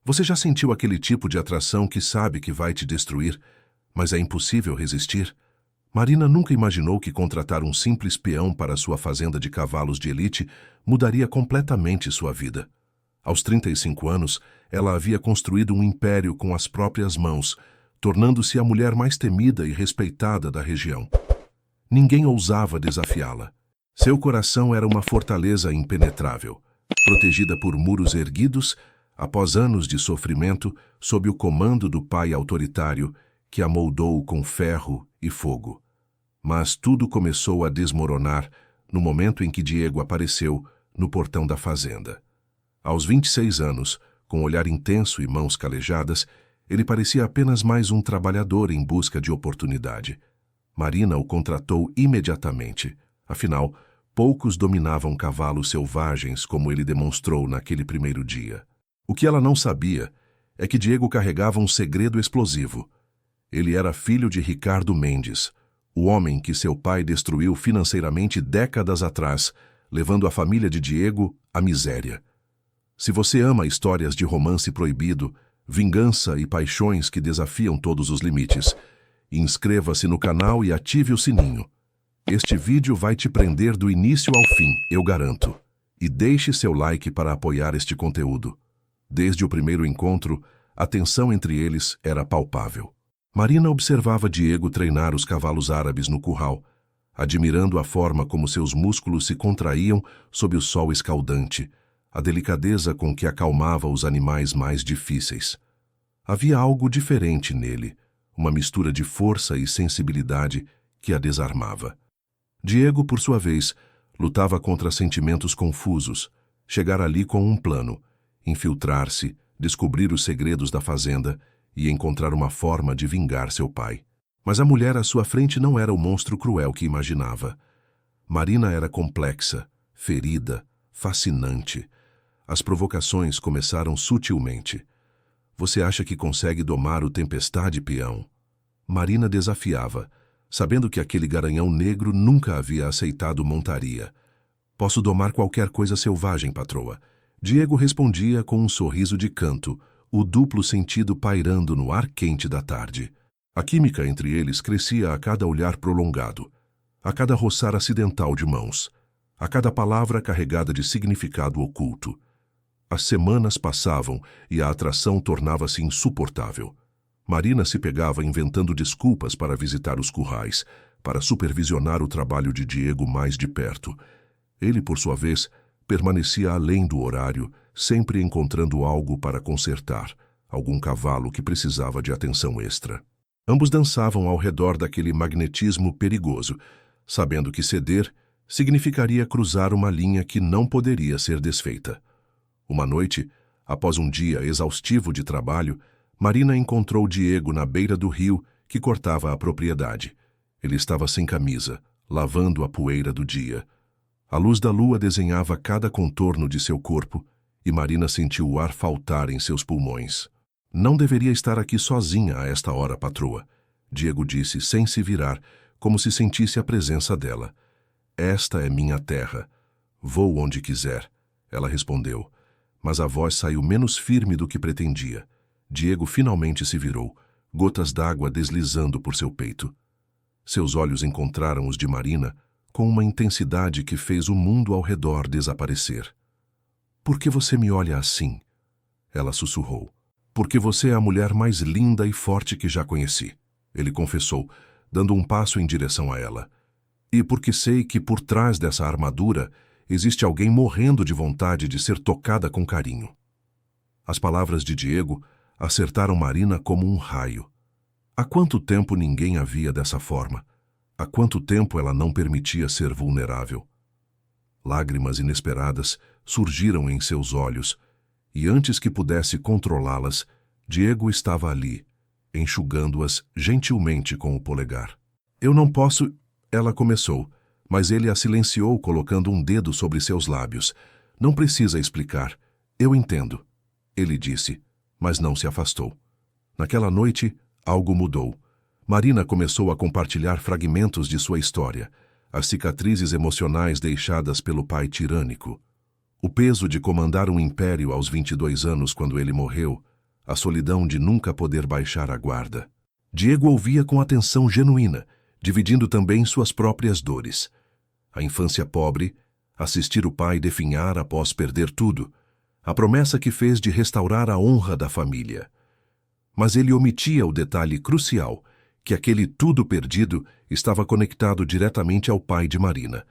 Você já sentiu aquele tipo de atração que sabe que vai te destruir, mas é impossível resistir? Marina nunca imaginou que contratar um simples peão para sua fazenda de cavalos de elite mudaria completamente sua vida. Aos 35 anos, ela havia construído um império com as próprias mãos, tornando-se a mulher mais temida e respeitada da região. Ninguém ousava desafiá-la. Seu coração era uma fortaleza impenetrável, protegida por muros erguidos, após anos de sofrimento, sob o comando do pai autoritário que a moldou com ferro e fogo. Mas tudo começou a desmoronar no momento em que Diego apareceu no portão da fazenda. Aos 26 anos, com olhar intenso e mãos calejadas, ele parecia apenas mais um trabalhador em busca de oportunidade. Marina o contratou imediatamente. Afinal, poucos dominavam cavalos selvagens como ele demonstrou naquele primeiro dia. O que ela não sabia é que Diego carregava um segredo explosivo. Ele era filho de Ricardo Mendes, o homem que seu pai destruiu financeiramente décadas atrás, levando a família de Diego à miséria. Se você ama histórias de romance proibido, vingança e paixões que desafiam todos os limites, inscreva-se no canal e ative o sininho. Este vídeo vai te prender do início ao fim, eu garanto. E deixe seu like para apoiar este conteúdo. Desde o primeiro encontro, a tensão entre eles era palpável. Marina observava Diego treinar os cavalos árabes no curral, admirando a forma como seus músculos se contraíam sob o sol escaldante, a delicadeza com que acalmava os animais mais difíceis. Havia algo diferente nele, uma mistura de força e sensibilidade que a desarmava. Diego, por sua vez, lutava contra sentimentos confusos, chegar ali com um plano, infiltrar-se, descobrir os segredos da fazenda e encontrar uma forma de vingar seu pai. Mas a mulher à sua frente não era o monstro cruel que imaginava. Marina era complexa, ferida, fascinante. As provocações começaram sutilmente. Você acha que consegue domar o Tempestade, peão? Marina desafiava, sabendo que aquele garanhão negro nunca havia aceitado montaria. Posso domar qualquer coisa selvagem, patroa. Diego respondia com um sorriso de canto, o duplo sentido pairando no ar quente da tarde. A química entre eles crescia a cada olhar prolongado, a cada roçar acidental de mãos, a cada palavra carregada de significado oculto. As semanas passavam e a atração tornava-se insuportável. Marina se pegava inventando desculpas para visitar os currais, para supervisionar o trabalho de Diego mais de perto. Ele, por sua vez, permanecia além do horário, sempre encontrando algo para consertar, algum cavalo que precisava de atenção extra. Ambos dançavam ao redor daquele magnetismo perigoso, sabendo que ceder significaria cruzar uma linha que não poderia ser desfeita. Uma noite, após um dia exaustivo de trabalho, Marina encontrou Diego na beira do rio que cortava a propriedade. Ele estava sem camisa, lavando a poeira do dia. A luz da lua desenhava cada contorno de seu corpo e Marina sentiu o ar faltar em seus pulmões. Não deveria estar aqui sozinha a esta hora, patroa, Diego disse sem se virar, como se sentisse a presença dela. Esta é minha terra. Vou onde quiser, ela respondeu, mas a voz saiu menos firme do que pretendia. Diego finalmente se virou, gotas d'água deslizando por seu peito. Seus olhos encontraram os de Marina com uma intensidade que fez o mundo ao redor desaparecer. Por que você me olha assim? Ela sussurrou. Porque você é a mulher mais linda e forte que já conheci, ele confessou, dando um passo em direção a ela. E porque sei que por trás dessa armadura existe alguém morrendo de vontade de ser tocada com carinho. As palavras de Diego acertaram Marina como um raio. Há quanto tempo ninguém a via dessa forma? Há quanto tempo ela não permitia ser vulnerável? Lágrimas inesperadas surgiram em seus olhos, e antes que pudesse controlá-las, Diego estava ali, enxugando-as gentilmente com o polegar. Eu não posso... Ela começou, mas ele a silenciou colocando um dedo sobre seus lábios. Não precisa explicar. Eu entendo, ele disse, mas não se afastou. Naquela noite, algo mudou. Marina começou a compartilhar fragmentos de sua história, as cicatrizes emocionais deixadas pelo pai tirânico. O peso de comandar um império aos 22 anos quando ele morreu, a solidão de nunca poder baixar a guarda. Diego ouvia com atenção genuína, dividindo também suas próprias dores. A infância pobre, assistir o pai definhar após perder tudo, a promessa que fez de restaurar a honra da família. Mas ele omitia o detalhe crucial, que aquele tudo perdido estava conectado diretamente ao pai de Marina.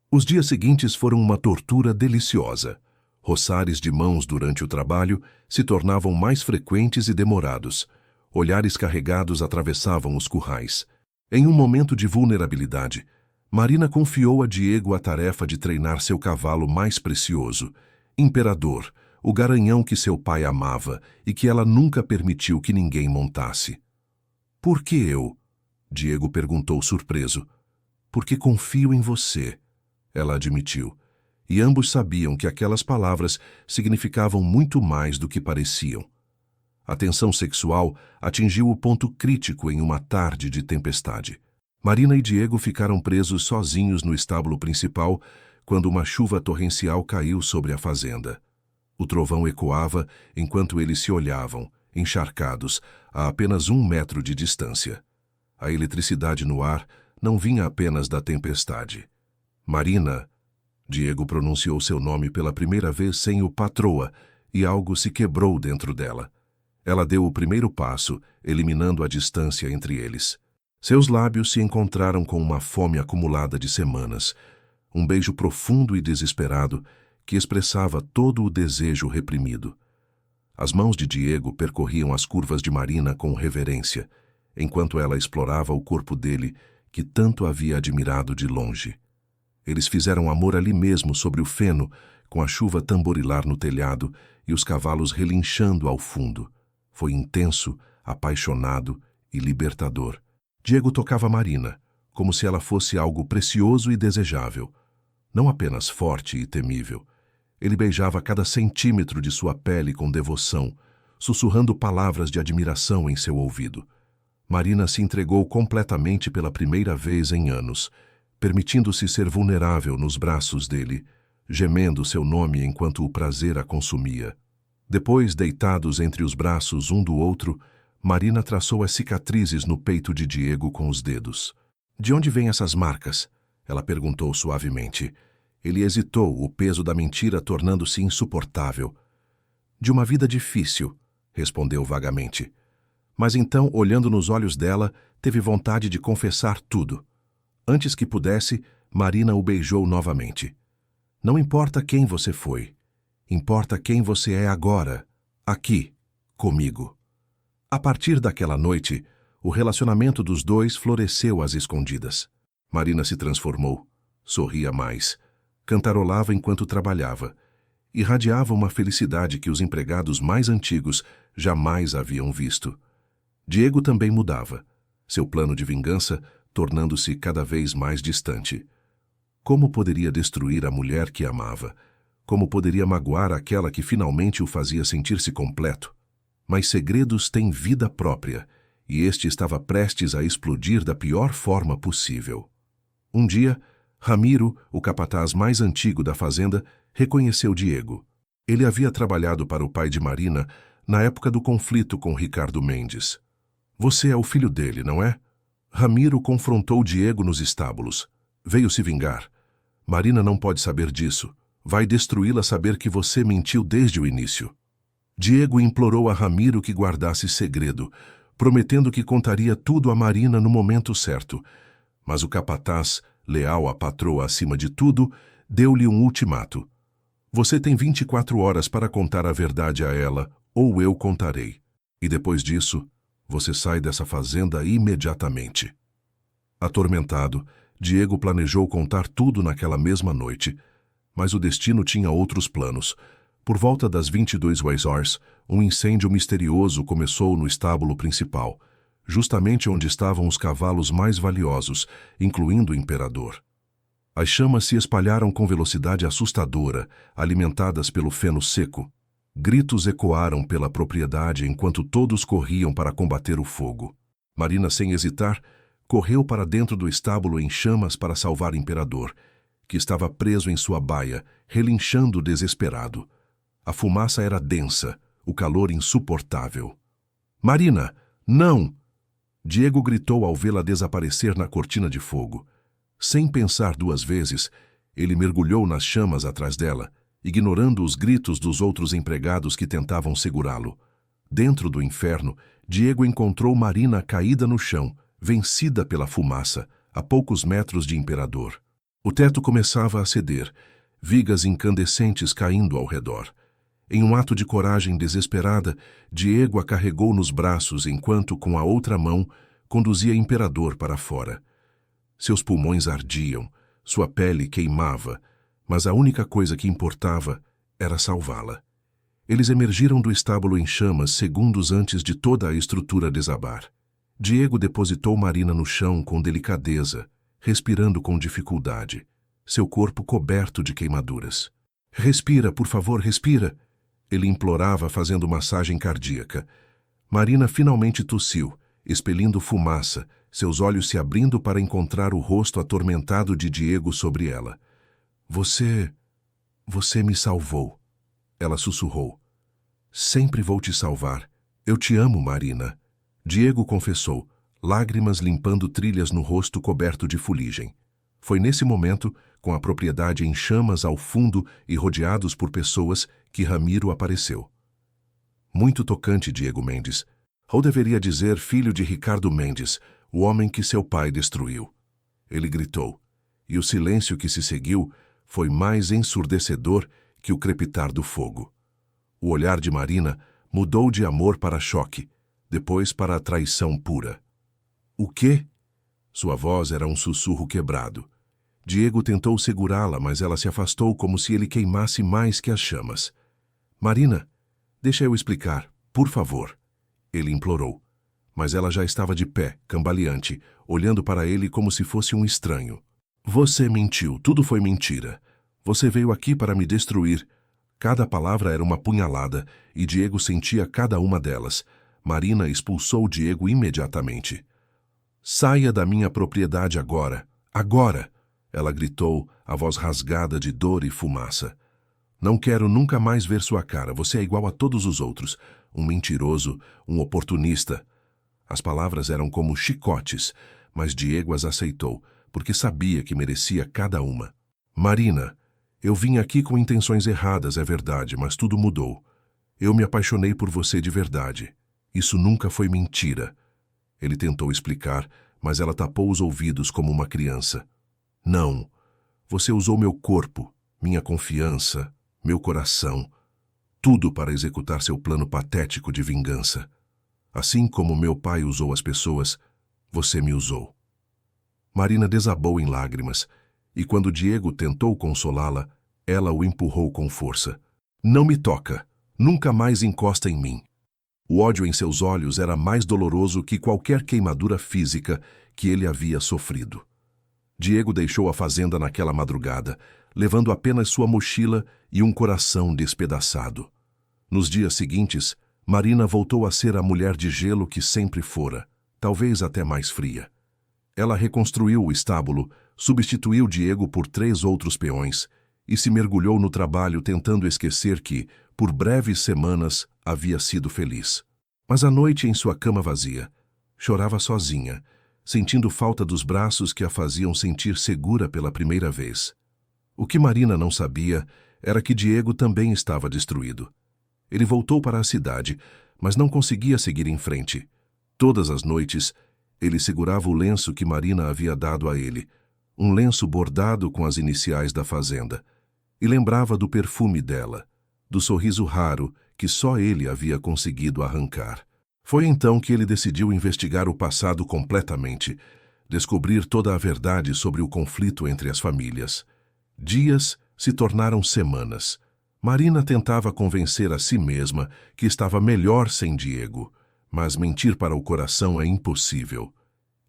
Os dias seguintes foram uma tortura deliciosa. Roçares de mãos durante o trabalho se tornavam mais frequentes e demorados. Olhares carregados atravessavam os currais. Em um momento de vulnerabilidade, Marina confiou a Diego a tarefa de treinar seu cavalo mais precioso, Imperador, o garanhão que seu pai amava e que ela nunca permitiu que ninguém montasse. "Por que eu?" Diego perguntou surpreso. "Porque confio em você", ela admitiu. E ambos sabiam que aquelas palavras significavam muito mais do que pareciam. A tensão sexual atingiu o ponto crítico em uma tarde de tempestade. Marina e Diego ficaram presos sozinhos no estábulo principal quando uma chuva torrencial caiu sobre a fazenda. O trovão ecoava enquanto eles se olhavam, encharcados, a apenas 1 metro de distância. A eletricidade no ar não vinha apenas da tempestade. "Marina", Diego pronunciou seu nome pela primeira vez sem o patroa, e algo se quebrou dentro dela. Ela deu o primeiro passo, eliminando a distância entre eles. Seus lábios se encontraram com uma fome acumulada de semanas, um beijo profundo e desesperado que expressava todo o desejo reprimido. As mãos de Diego percorriam as curvas de Marina com reverência, enquanto ela explorava o corpo dele, que tanto havia admirado de longe. Eles fizeram amor ali mesmo sobre o feno, com a chuva tamborilar no telhado e os cavalos relinchando ao fundo. Foi intenso, apaixonado e libertador. Diego tocava Marina, como se ela fosse algo precioso e desejável, não apenas forte e temível. Ele beijava cada centímetro de sua pele com devoção, sussurrando palavras de admiração em seu ouvido. Marina se entregou completamente pela primeira vez em anos, permitindo-se ser vulnerável nos braços dele, gemendo seu nome enquanto o prazer a consumia. Depois, deitados entre os braços um do outro, Marina traçou as cicatrizes no peito de Diego com os dedos. "De onde vêm essas marcas?" ela perguntou suavemente. Ele hesitou, o peso da mentira tornando-se insuportável. "De uma vida difícil", respondeu vagamente. Mas então, olhando nos olhos dela, teve vontade de confessar tudo. Antes que pudesse, Marina o beijou novamente. "Não importa quem você foi. Importa quem você é agora, aqui, comigo." A partir daquela noite, o relacionamento dos dois floresceu às escondidas. Marina se transformou, sorria mais, cantarolava enquanto trabalhava, irradiava uma felicidade que os empregados mais antigos jamais haviam visto. Diego também mudava, seu plano de vingança tornando-se cada vez mais distante. Como poderia destruir a mulher que amava? Como poderia magoar aquela que finalmente o fazia sentir-se completo? Mas segredos têm vida própria, e este estava prestes a explodir da pior forma possível. Um dia, Ramiro, o capataz mais antigo da fazenda, reconheceu Diego. Ele havia trabalhado para o pai de Marina na época do conflito com Ricardo Mendes. "Você é o filho dele, não é?" Ramiro confrontou Diego nos estábulos. "Veio se vingar. Marina não pode saber disso. Vai destruí-la saber que você mentiu desde o início." Diego implorou a Ramiro que guardasse segredo, prometendo que contaria tudo a Marina no momento certo. Mas o capataz, leal à patroa acima de tudo, deu-lhe um ultimato. "Você tem 24 horas para contar a verdade a ela, ou eu contarei. E depois disso, você sai dessa fazenda imediatamente." Atormentado, Diego planejou contar tudo naquela mesma noite, mas o destino tinha outros planos. Por volta das 22 horas, um incêndio misterioso começou no estábulo principal, justamente onde estavam os cavalos mais valiosos, incluindo o imperador. As chamas se espalharam com velocidade assustadora, alimentadas pelo feno seco. Gritos ecoaram pela propriedade enquanto todos corriam para combater o fogo. Marina, sem hesitar, correu para dentro do estábulo em chamas para salvar o imperador, que estava preso em sua baia, relinchando desesperado. A fumaça era densa, o calor insuportável. Marina, não! Diego gritou ao vê-la desaparecer na cortina de fogo. Sem pensar duas vezes, ele mergulhou nas chamas atrás dela, ignorando os gritos dos outros empregados que tentavam segurá-lo. Dentro do inferno, Diego encontrou Marina caída no chão, vencida pela fumaça, a poucos metros de Imperador. O teto começava a ceder, vigas incandescentes caindo ao redor. Em um ato de coragem desesperada, Diego a carregou nos braços enquanto, com a outra mão, conduzia Imperador para fora. Seus pulmões ardiam, sua pele queimava, mas a única coisa que importava era salvá-la. Eles emergiram do estábulo em chamas segundos antes de toda a estrutura desabar. Diego depositou Marina no chão com delicadeza, respirando com dificuldade, seu corpo coberto de queimaduras. Respira, por favor, respira! Ele implorava fazendo massagem cardíaca. Marina finalmente tossiu, expelindo fumaça, seus olhos se abrindo para encontrar o rosto atormentado de Diego sobre ela. Você me salvou. Ela sussurrou. Sempre vou te salvar. Eu te amo, Marina. Diego confessou, lágrimas limpando trilhas no rosto coberto de fuligem. Foi nesse momento, com a propriedade em chamas ao fundo e rodeados por pessoas, que Ramiro apareceu. Muito tocante, Diego Mendes. Ou deveria dizer filho de Ricardo Mendes, o homem que seu pai destruiu. Ele gritou, e o silêncio que se seguiu foi mais ensurdecedor que o crepitar do fogo. O olhar de Marina mudou de amor para choque, depois para a traição pura. O quê? Sua voz era um sussurro quebrado. Diego tentou segurá-la, mas ela se afastou como se ele queimasse mais que as chamas. Marina, deixa eu explicar, por favor. Ele implorou. Mas ela já estava de pé, cambaleante, olhando para ele como se fosse um estranho. Você mentiu, tudo foi mentira. Você veio aqui para me destruir. Cada palavra era uma punhalada, e Diego sentia cada uma delas. Marina expulsou Diego imediatamente. Saia da minha propriedade agora! Agora! Ela gritou, a voz rasgada de dor e fumaça. Não quero nunca mais ver sua cara. Você é igual a todos os outros. Um mentiroso, um oportunista. As palavras eram como chicotes, mas Diego as aceitou, porque sabia que merecia cada uma. Marina, eu vim aqui com intenções erradas, é verdade, mas tudo mudou. Eu me apaixonei por você de verdade. Isso nunca foi mentira. Ele tentou explicar, mas ela tapou os ouvidos como uma criança. Não, você usou meu corpo, minha confiança, meu coração, tudo para executar seu plano patético de vingança. Assim como meu pai usou as pessoas, você me usou. Marina desabou em lágrimas, e quando Diego tentou consolá-la, ela o empurrou com força. Não me toca, nunca mais encosta em mim. O ódio em seus olhos era mais doloroso que qualquer queimadura física que ele havia sofrido. Diego deixou a fazenda naquela madrugada, levando apenas sua mochila e um coração despedaçado. Nos dias seguintes, Marina voltou a ser a mulher de gelo que sempre fora, talvez até mais fria. Ela reconstruiu o estábulo, substituiu Diego por 3 outros peões e se mergulhou no trabalho tentando esquecer que, por breves semanas, havia sido feliz. Mas à noite, em sua cama vazia, chorava sozinha, sentindo falta dos braços que a faziam sentir segura pela primeira vez. O que Marina não sabia era que Diego também estava destruído. Ele voltou para a cidade, mas não conseguia seguir em frente. Todas as noites, ele segurava o lenço que Marina havia dado a ele, um lenço bordado com as iniciais da fazenda, e lembrava do perfume dela, do sorriso raro que só ele havia conseguido arrancar. Foi então que ele decidiu investigar o passado completamente, descobrir toda a verdade sobre o conflito entre as famílias. Dias se tornaram semanas. Marina tentava convencer a si mesma que estava melhor sem Diego, mas mentir para o coração é impossível.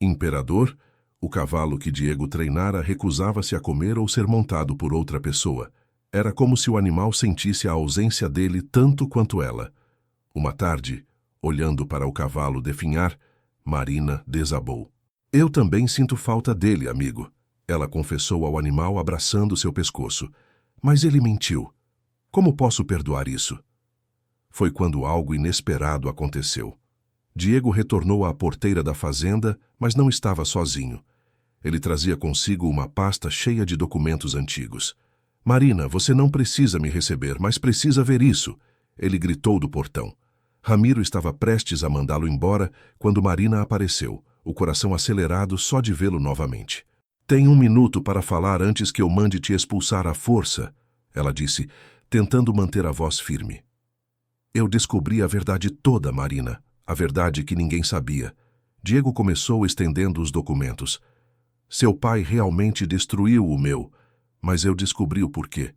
Imperador, o cavalo que Diego treinara, recusava-se a comer ou ser montado por outra pessoa. Era como se o animal sentisse a ausência dele tanto quanto ela. Uma tarde, olhando para o cavalo definhar, Marina desabou. Eu também sinto falta dele, amigo, ela confessou ao animal abraçando seu pescoço. Mas ele mentiu. Como posso perdoar isso? Foi quando algo inesperado aconteceu. Diego retornou à porteira da fazenda, mas não estava sozinho. Ele trazia consigo uma pasta cheia de documentos antigos. Marina, você não precisa me receber, mas precisa ver isso, ele gritou do portão. Ramiro estava prestes a mandá-lo embora quando Marina apareceu, o coração acelerado só de vê-lo novamente. Tem 1 minuto para falar antes que eu mande te expulsar à força, ela disse, tentando manter a voz firme. Eu descobri a verdade toda, Marina, a verdade que ninguém sabia. Diego começou estendendo os documentos. Seu pai realmente destruiu o meu, mas eu descobri o porquê.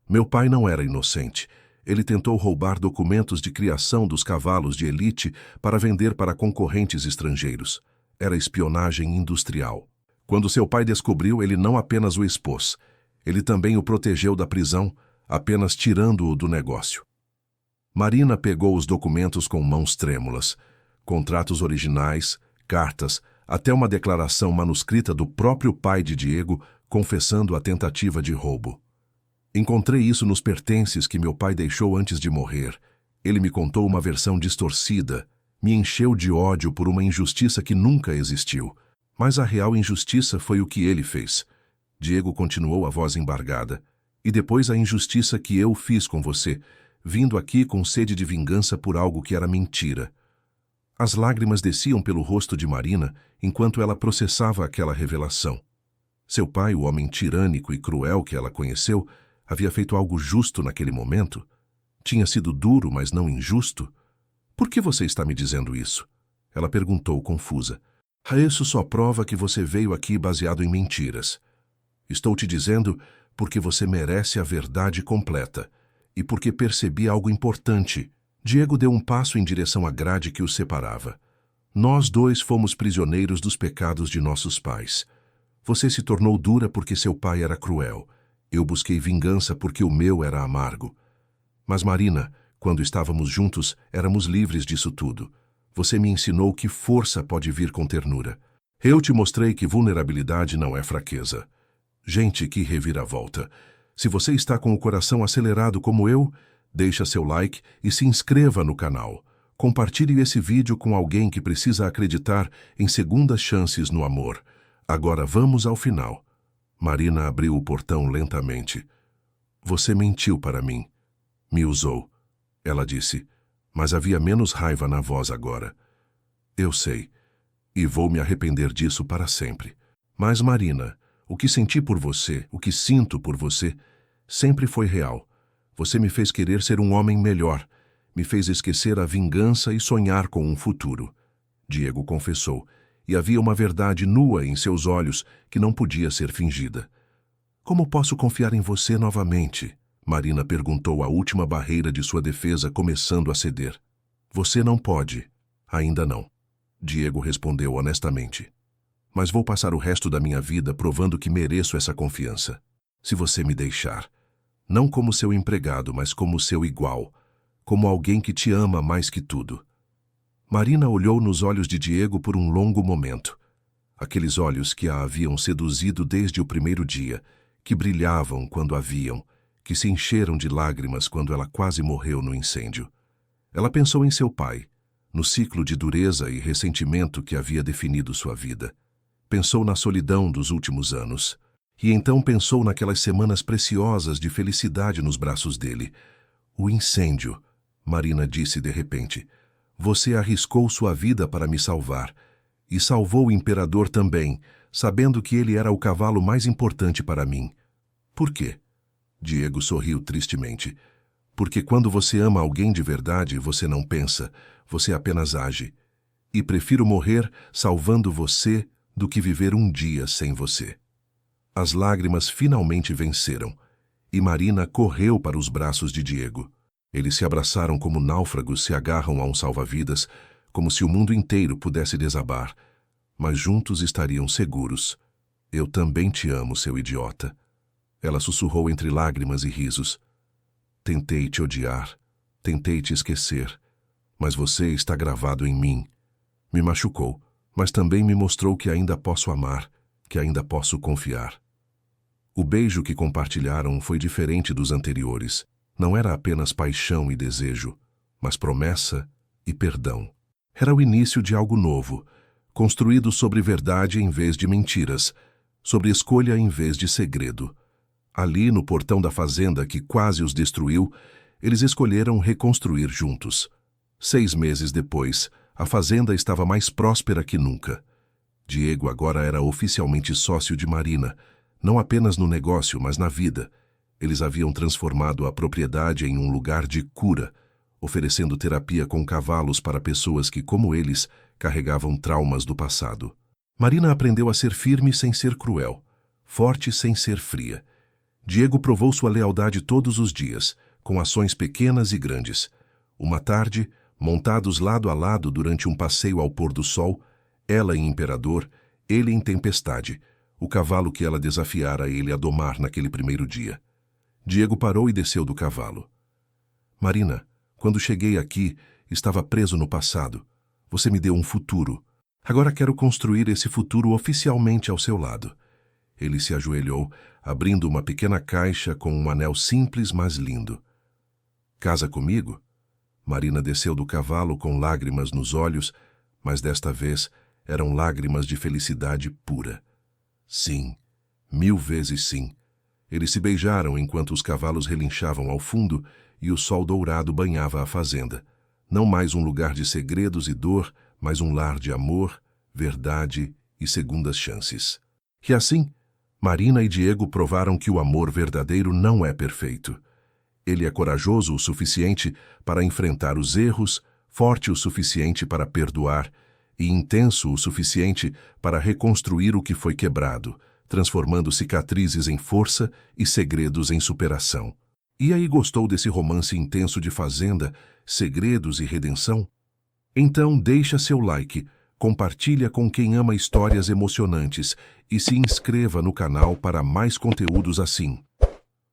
Meu pai não era inocente. Ele tentou roubar documentos de criação dos cavalos de elite para vender para concorrentes estrangeiros. Era espionagem industrial. Quando seu pai descobriu, ele não apenas o expôs, ele também o protegeu da prisão, apenas tirando-o do negócio. Marina pegou os documentos com mãos trêmulas. Contratos originais, cartas, até uma declaração manuscrita do próprio pai de Diego confessando a tentativa de roubo. Encontrei isso nos pertences que meu pai deixou antes de morrer. Ele me contou uma versão distorcida, me encheu de ódio por uma injustiça que nunca existiu. Mas a real injustiça foi o que ele fez. Diego continuou a voz embargada. E depois a injustiça que eu fiz com você, vindo aqui com sede de vingança por algo que era mentira. As lágrimas desciam pelo rosto de Marina enquanto ela processava aquela revelação. Seu pai, o homem tirânico e cruel que ela conheceu, havia feito algo justo naquele momento? Tinha sido duro, mas não injusto? Por que você está me dizendo isso? Ela perguntou, confusa. Isso só prova que você veio aqui baseado em mentiras. Estou te dizendo porque você merece a verdade completa e porque percebi algo importante. Diego deu um passo em direção à grade que os separava. Nós dois fomos prisioneiros dos pecados de nossos pais. Você se tornou dura porque seu pai era cruel. Eu busquei vingança porque o meu era amargo. Mas, Marina, quando estávamos juntos, éramos livres disso tudo. Você me ensinou que força pode vir com ternura. Eu te mostrei que vulnerabilidade não é fraqueza. Gente, que reviravolta. Se você está com o coração acelerado como eu, deixa seu like e se inscreva no canal. Compartilhe esse vídeo com alguém que precisa acreditar em segundas chances no amor. Agora vamos ao final. Marina abriu o portão lentamente. Você mentiu para mim. Me usou. Ela disse, mas havia menos raiva na voz agora. Eu sei, e vou me arrepender disso para sempre. Mas, Marina, o que senti por você, o que sinto por você, sempre foi real. Você me fez querer ser um homem melhor, me fez esquecer a vingança e sonhar com um futuro. Diego confessou, e havia uma verdade nua em seus olhos que não podia ser fingida. Como posso confiar em você novamente? Marina perguntou a última barreira de sua defesa começando a ceder. Você não pode. Ainda não. Diego respondeu honestamente. Mas vou passar o resto da minha vida provando que mereço essa confiança. Se você me deixar. Não como seu empregado, mas como seu igual. Como alguém que te ama mais que tudo. Marina olhou nos olhos de Diego por um longo momento. Aqueles olhos que a haviam seduzido desde o primeiro dia, que brilhavam quando a viam, que se encheram de lágrimas quando ela quase morreu no incêndio. Ela pensou em seu pai, no ciclo de dureza e ressentimento que havia definido sua vida. Pensou na solidão dos últimos anos. E então pensou naquelas semanas preciosas de felicidade nos braços dele. O incêndio, Marina disse de repente. Você arriscou sua vida para me salvar. E salvou o imperador também, sabendo que ele era o cavalo mais importante para mim. Por quê? Diego sorriu tristemente. Porque quando você ama alguém de verdade, você não pensa, você apenas age. E prefiro morrer salvando você do que viver um dia sem você. As lágrimas finalmente venceram, e Marina correu para os braços de Diego. Eles se abraçaram como náufragos se agarram a um salva-vidas, como se o mundo inteiro pudesse desabar. Mas juntos estariam seguros. Eu também te amo, seu idiota. Ela sussurrou entre lágrimas e risos. Tentei te odiar, tentei te esquecer, mas você está gravado em mim. Me machucou, mas também me mostrou que ainda posso amar, que ainda posso confiar. O beijo que compartilharam foi diferente dos anteriores. Não era apenas paixão e desejo. mas promessa e perdão. Era o início de algo novo, construído sobre verdade em vez de mentiras, sobre escolha em vez de segredo. Ali, no portão da fazenda que quase os destruiu, eles escolheram reconstruir juntos. 6 meses depois, a fazenda estava mais próspera que nunca. Diego agora era oficialmente sócio de Marina, não apenas no negócio, mas na vida. Eles haviam transformado a propriedade em um lugar de cura, oferecendo terapia com cavalos para pessoas que, como eles, carregavam traumas do passado. Marina aprendeu a ser firme sem ser cruel, forte sem ser fria. Diego provou sua lealdade todos os dias, com ações pequenas e grandes. Uma tarde, montados lado a lado durante um passeio ao pôr do sol, ela em Imperador, ele em Tempestade, o cavalo que ela desafiara ele a domar naquele primeiro dia. Diego parou e desceu do cavalo. Marina, quando cheguei aqui, estava preso no passado. Você me deu um futuro. Agora quero construir esse futuro oficialmente ao seu lado. Ele se ajoelhou, abrindo uma pequena caixa com um anel simples, mas lindo. Casa comigo? Marina desceu do cavalo com lágrimas nos olhos, mas desta vez eram lágrimas de felicidade pura. Sim, 1000 vezes sim. Eles se beijaram enquanto os cavalos relinchavam ao fundo e o sol dourado banhava a fazenda. Não mais um lugar de segredos e dor, mas um lar de amor, verdade e segundas chances. E assim, Marina e Diego provaram que o amor verdadeiro não é perfeito. Ele é corajoso o suficiente para enfrentar os erros, forte o suficiente para perdoar e intenso o suficiente para reconstruir o que foi quebrado, transformando cicatrizes em força e segredos em superação. E aí, gostou desse romance intenso de fazenda, segredos e redenção? Então deixa seu like, compartilha com quem ama histórias emocionantes e se inscreva no canal para mais conteúdos assim.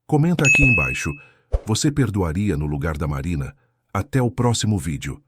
Comenta aqui embaixo, você perdoaria no lugar da Marina? Até o próximo vídeo.